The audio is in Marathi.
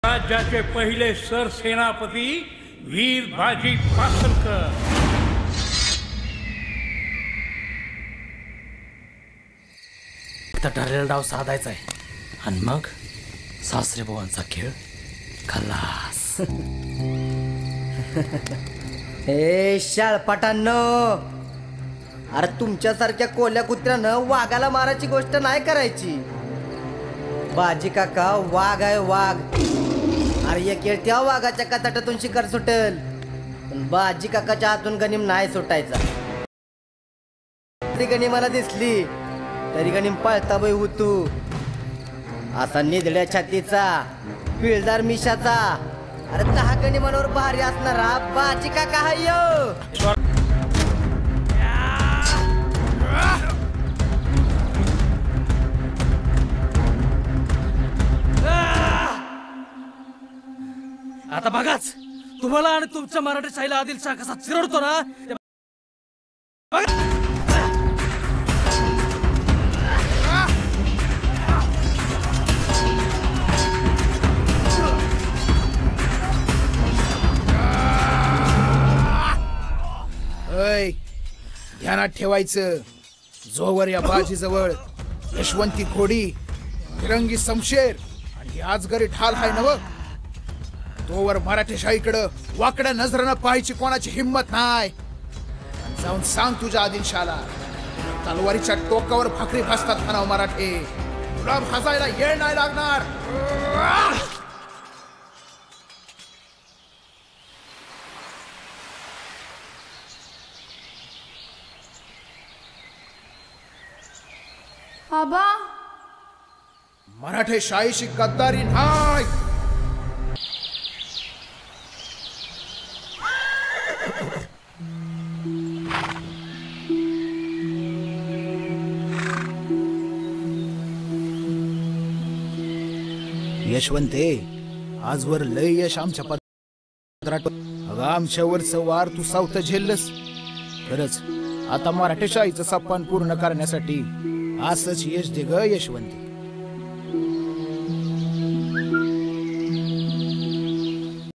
राज्याचे पहिले सरसेनापती वीर बाजी पासलकर। तर ठरलेला डाव साधायचा आहे आणि मग सासरे बुवांचा खेळ खल्लास। हे शाळपाटांनो, अरे तुमच्यासारख्या कोल्या कुत्र्यानं वाघाला मारायची गोष्ट नाही करायची। बाजी काका वाघ आहे वाघ। अरे एक येळ त्या वाघाच्या कचाटातून शिकार सुटेल, पण बाजी काकाच्या हातून गनिम नाही सुटायचा। ती गनिमाला दिसली तरी गनिम पळता बाई होतू। असा निधड्या छातीचा पिळदार मिशाचा, अरे 10 गनिमांवर भारी असणारा बाजी काका हाय यो। आता बघाच तुम्हाला आणि तुमच्या मराठी शाहीला आदिलशाह कसा चिरडतो ना। ध्यानात ठेवायचं, जोवर या बाजीजवळ यशवंती घोडी, फिरंगी समशेर आणि आजगरी ढाल हाय नव, तोवर मराठेशाहीकडं वाकड्या नजरेनं पाहायची कोणाची हिंमत नाही। जाऊन सांग तुझ्या आदिलशाला, तलवारीच्या टोकावर भाकरी भाजतात म्हणाव मराठे, तुला भाजायला येळ नाही लागणार। आबा, मराठे शाहीशी गद्दारी नाही। यशवंते, आजवर लय यश आमच्या पत्रात। अगं आमच्यावरचं वार तू सावत झेललंस। खरंच आता मराठे शाहीचं सप्पान पूर्ण करण्यासाठी असंच यश दे ग यशवंते।